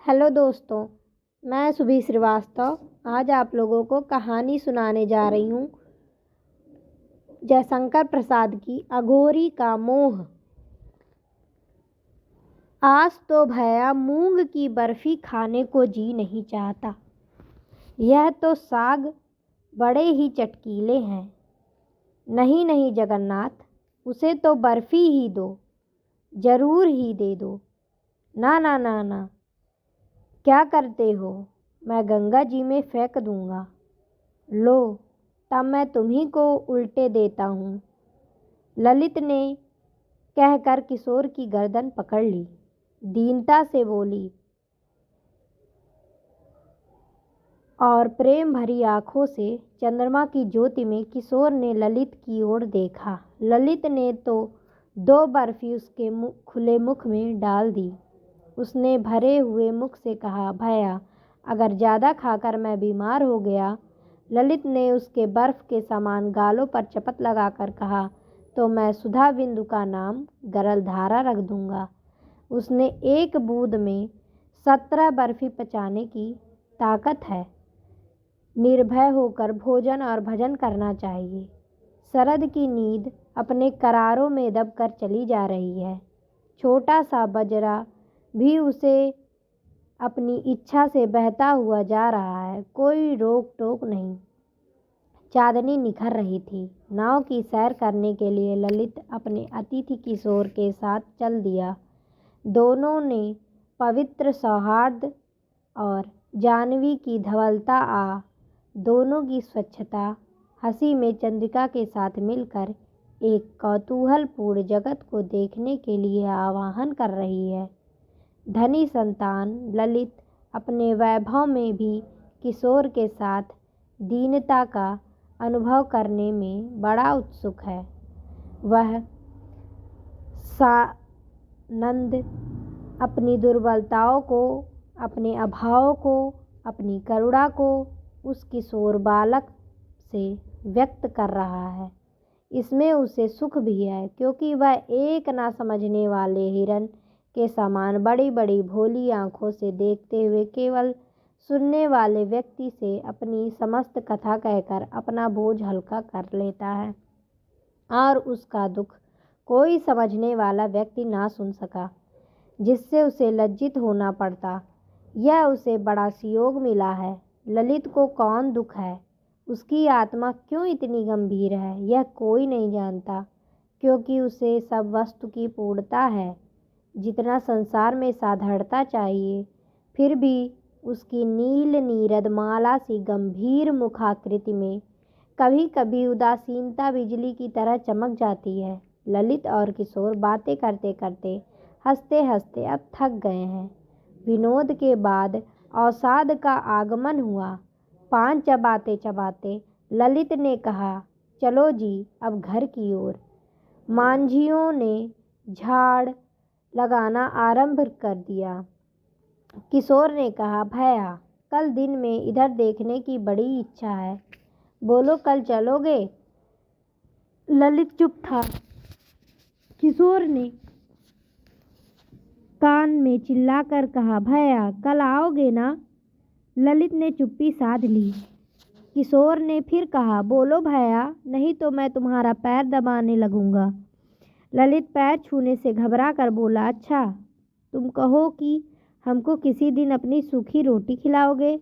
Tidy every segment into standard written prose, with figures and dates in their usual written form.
Hello दोस्तों, मैं सुभी श्रीवास्तव आज आप लोगों को कहानी सुनाने जा रही हूँ। जयशंकर प्रसाद की अघोरी का मोह। आज तो भैया मूंग की बर्फी खाने को जी नहीं चाहता। यह तो साग बड़े ही चटकीले हैं। नहीं नहीं जगन्नाथ, उसे तो बर्फी ही दो, जरूर ही दे दो। ना ना ना ना, क्या करते हो? मैं गंगा जी में फेंक दूंगा। लो, तब मैं तुम्ही को उल्टे देता हूँ। ललित ने कहकर किशोर की गर्दन पकड़ ली। दीनता से बोली और प्रेम भरी आंखों से चंद्रमा की ज्योति में किशोर ने ललित की ओर देखा। ललित ने तो 2 बर्फी उसके खुले मुख में डाल दी। उसने भरे हुए मुख से कहा, भैया अगर ज़्यादा खाकर मैं बीमार हो गया। ललित ने उसके बर्फ के समान गालों पर चपत लगाकर कहा, तो मैं सुधा बिंदु का नाम गरलधारा रख दूंगा। उसने एक बूंद में 17 बर्फी पचाने की ताकत है। निर्भय होकर भोजन और भजन करना चाहिए। शरद की नींद अपने करारों में दबकर चली जा रही है। छोटा सा बजरा भी उसे अपनी इच्छा से बहता हुआ जा रहा है। कोई रोक टोक नहीं। चांदनी निखर रही थी। नाव की सैर करने के लिए ललित अपने अतिथि किशोर के साथ चल दिया। दोनों ने पवित्र सौहार्द और जाह्नवी की धवलता दोनों की स्वच्छता हंसी में चंद्रिका के साथ मिलकर एक कौतूहलपूर्ण जगत को देखने के लिए आवाहन कर रही है। धनी संतान ललित अपने वैभव में भी किशोर के साथ दीनता का अनुभव करने में बड़ा उत्सुक है। वह सानंद अपनी दुर्बलताओं को, अपने अभावों को, अपनी करुणा को उस किशोर बालक से व्यक्त कर रहा है। इसमें उसे सुख भी है, क्योंकि वह एक ना समझने वाले हिरन के समान बड़ी बड़ी भोली आंखों से देखते हुए केवल सुनने वाले व्यक्ति से अपनी समस्त कथा कहकर अपना बोझ हल्का कर लेता है, और उसका दुख कोई समझने वाला व्यक्ति ना सुन सका, जिससे उसे लज्जित होना पड़ता। यह उसे बड़ा सुयोग मिला है। ललित को कौन दुख है, उसकी आत्मा क्यों इतनी गंभीर है, यह कोई नहीं जानता, क्योंकि उसे सब वस्तु की पूर्णता है। जितना संसार में साधारणता चाहिए, फिर भी उसकी नील नीरद माला सी गंभीर मुखाकृति में कभी कभी उदासीनता बिजली की तरह चमक जाती है। ललित और किशोर बातें करते करते, हंसते हंसते अब थक गए हैं। विनोद के बाद अवसाद का आगमन हुआ। पान चबाते चबाते ललित ने कहा, चलो जी अब घर की ओर। मांझियों ने झाड़ लगाना आरंभ कर दिया। किशोर ने कहा, भैया कल दिन में इधर देखने की बड़ी इच्छा है। बोलो कल चलोगे? ललित चुप था। किशोर ने कान में चिल्लाकर कहा, भैया कल आओगे ना? ललित ने चुप्पी साध ली। किशोर ने फिर कहा, बोलो भैया, नहीं तो मैं तुम्हारा पैर दबाने लगूंगा। ललित पैर छूने से घबरा कर बोला, अच्छा तुम कहो कि हमको किसी दिन अपनी सूखी रोटी खिलाओगे?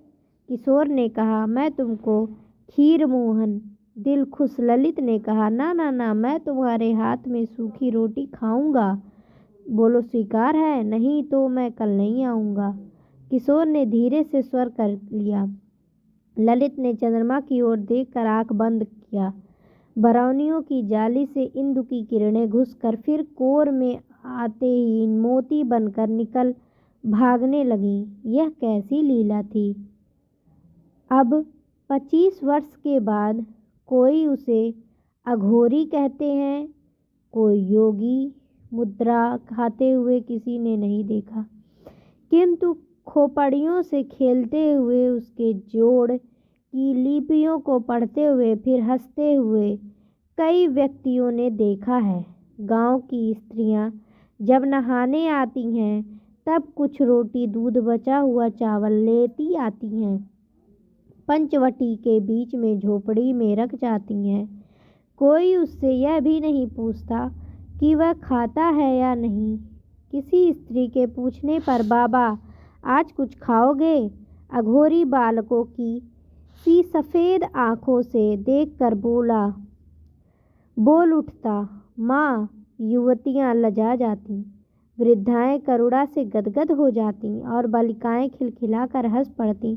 किशोर ने कहा, मैं तुमको खीर मोहन दिल खुश। ललित ने कहा, ना ना ना, मैं तुम्हारे हाथ में सूखी रोटी खाऊंगा। बोलो स्वीकार है? नहीं तो मैं कल नहीं आऊँगा। किशोर ने धीरे से स्वर कर लिया। ललित ने चंद्रमा की ओर देखकर आंख बंद किया। बरौनियों की जाली से इंदु की किरणें घुसकर फिर कोर में आते ही मोती बनकर निकल भागने लगी। यह कैसी लीला थी! अब 25 वर्ष के बाद कोई उसे अघोरी कहते हैं, कोई योगी मुद्रा खाते हुए किसी ने नहीं देखा, किंतु खोपड़ियों से खेलते हुए उसके जोड़ की लिपियों को पढ़ते हुए फिर हंसते हुए कई व्यक्तियों ने देखा है। गांव की स्त्रियां जब नहाने आती हैं तब कुछ रोटी दूध बचा हुआ चावल लेती आती हैं, पंचवटी के बीच में झोपड़ी में रख जाती हैं। कोई उससे यह भी नहीं पूछता कि वह खाता है या नहीं। किसी स्त्री के पूछने पर बाबा आज कुछ खाओगे? अघोरी बालकों की सी सफ़ेद आँखों से देखकर बोल उठता। माँ, युवतियाँ लजा जाती, वृद्धाएं करुणा से गदगद हो जाती और बालिकाएं खिलखिलाकर हंस पड़ती।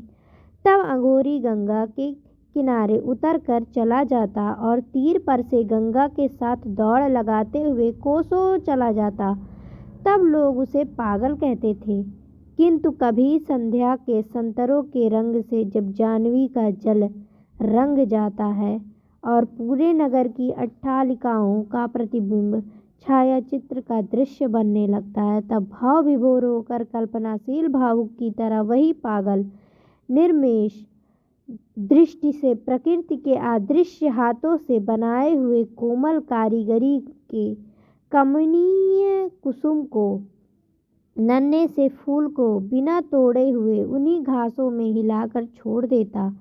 तब अघोरी गंगा के किनारे उतर कर चला जाता और तीर पर से गंगा के साथ दौड़ लगाते हुए कोसों चला जाता। तब लोग उसे पागल कहते थे, किंतु कभी संध्या के संतरों के रंग से जब जाह्नवी का जल रंग जाता है और पूरे नगर की अट्टालिकाओं का प्रतिबिंब छायाचित्र का दृश्य बनने लगता है, तब भाव विभोर होकर कल्पनाशील भावुक की तरह वही पागल निर्मेष दृष्टि से प्रकृति के अदृश्य हाथों से बनाए हुए कोमल कारीगरी के कमनीय कुसुम को, नन्हे से फूल को बिना तोड़े हुए उन्हीं घासों में हिलाकर छोड़ देता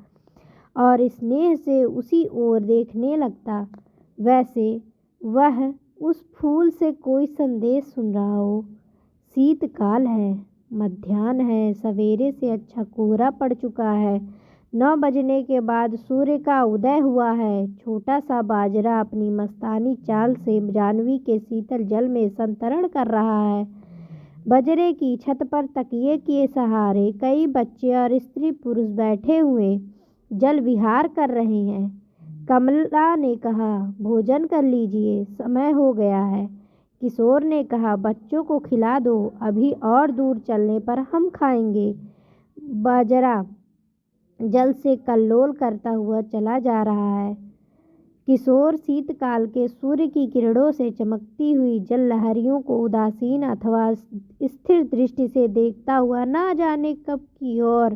और स्नेह से उसी ओर देखने लगता, वैसे वह उस फूल से कोई संदेश सुन रहा हो। शीतकाल है, मध्याह्न है, सवेरे से अच्छा कोहरा पड़ चुका है। 9 बजने के बाद सूर्य का उदय हुआ है। छोटा सा बाजरा अपनी मस्तानी चाल से जाह्नवी के शीतल जल में संतरण कर रहा है। बजरे की छत पर तकिए के सहारे कई बच्चे और स्त्री पुरुष बैठे हुए जल विहार कर रहे हैं। कमला ने कहा, भोजन कर लीजिए, समय हो गया है। किशोर ने कहा, बच्चों को खिला दो, अभी और दूर चलने पर हम खाएंगे। बाजरा जल से कल्लोल करता हुआ चला जा रहा है। किशोर शीतकाल के सूर्य की किरणों से चमकती हुई जल लहरियों को उदासीन अथवा स्थिर दृष्टि से देखता हुआ ना जाने कब की और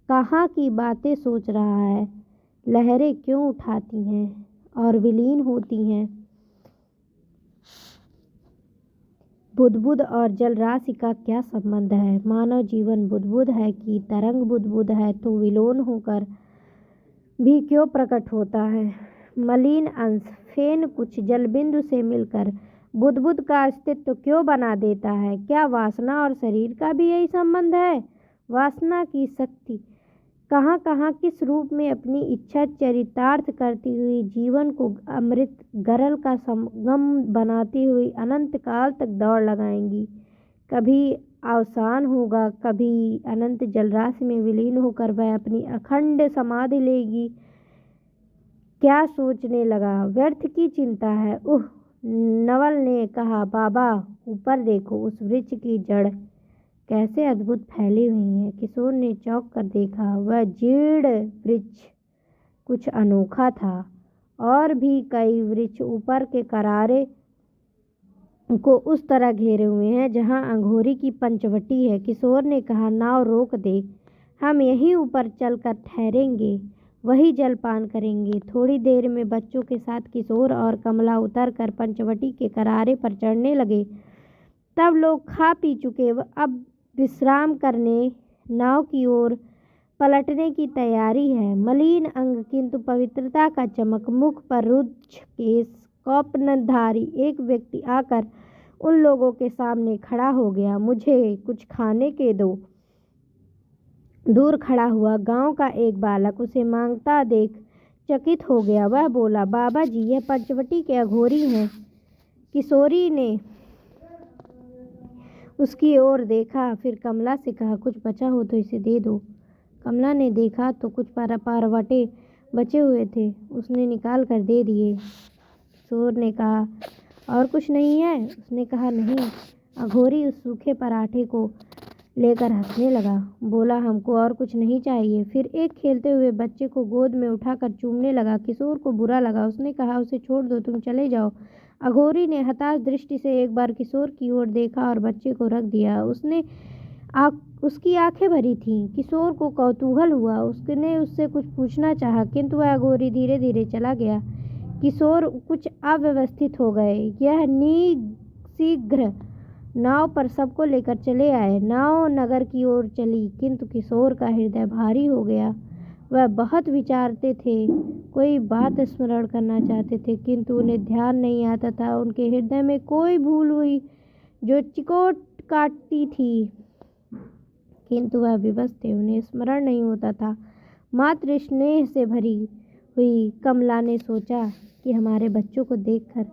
कहाँ की बातें सोच रहा है। लहरें क्यों उठाती हैं और विलीन होती हैं? बुदबुद और जलराशि का क्या संबंध है? मानव जीवन बुदबुद है कि तरंग बुदबुद है तो विलोन होकर भी क्यों प्रकट होता है? मलिन अंश फेन कुछ जलबिंदु से मिलकर बुदबुद का अस्तित्व क्यों बना देता है? क्या वासना और शरीर का भी यही संबंध है? वासना की शक्ति कहाँ कहाँ किस रूप में अपनी इच्छा चरितार्थ करती हुई जीवन को अमृत गरल का संगम बनाती हुई अनंत काल तक दौड़ लगाएंगी। कभी अवसान होगा, कभी अनंत जलराशि में विलीन होकर वह अपनी अखंड समाधि लेगी। क्या सोचने लगा? व्यर्थ की चिंता है। नवल ने कहा, बाबा ऊपर देखो, उस वृक्ष की जड़ कैसे अद्भुत फैली हुई है। किशोर ने चौंक कर देखा। वह जीर्ण वृक्ष कुछ अनोखा था। और भी कई वृक्ष ऊपर के किनारे को उस तरह घेरे हुए हैं जहां अघोरी की पंचवटी है। किशोर ने कहा, नाव रोक दे, हम यहीं ऊपर चलकर ठहरेंगे, वही जलपान करेंगे। थोड़ी देर में बच्चों के साथ किशोर और कमला उतरकर पंचवटी के किनारे पर चढ़ने लगे। तब लोग खा पी चुके, अब विश्राम करने नाव की ओर पलटने की तैयारी है। मलिन अंग किंतु पवित्रता का चमक मुख पर रुद्ध केश कौपनधारी एक व्यक्ति आकर उन लोगों के सामने खड़ा हो गया। मुझे कुछ खाने के दो। दूर खड़ा हुआ गांव का एक बालक उसे मांगता देख चकित हो गया। वह बोला, बाबा जी, यह पंचवटी के अघोरी हैं। किशोरी ने उसकी ओर देखा, फिर कमला से कहा, कुछ बचा हो तो इसे दे दो। कमला ने देखा तो कुछ पारवटे बचे हुए थे, उसने निकाल कर दे दिए। किशोर ने कहा, और कुछ नहीं है? उसने कहा, नहीं। अघोरी उस सूखे पराठे को लेकर हंसने लगा, बोला, हमको और कुछ नहीं चाहिए। फिर एक खेलते हुए बच्चे को गोद में उठाकर चूमने लगा। किशोर को बुरा लगा, उसने कहा, उसे छोड़ दो, तुम चले जाओ। अघोरी ने हताश दृष्टि से एक बार किशोर की ओर देखा और बच्चे को रख दिया। उसकी आंखें भरी थीं। किशोर को कौतूहल हुआ, उसने उससे कुछ पूछना चाहा, किंतु वह अघोरी धीरे धीरे चला गया। किशोर कुछ अव्यवस्थित हो गए। यह शीघ्र नाव पर सबको लेकर चले आए। नाव नगर की ओर चली, किंतु किशोर का हृदय भारी हो गया। वह बहुत विचारते थे, कोई बात स्मरण करना चाहते थे, किंतु उन्हें ध्यान नहीं आता था। उनके हृदय में कोई भूल हुई जो चिकोट काटती थी, किंतु वह विवश थे, उन्हें स्मरण नहीं होता था। मात्र स्नेह से भरी हुई कमला ने सोचा कि हमारे बच्चों को देखकर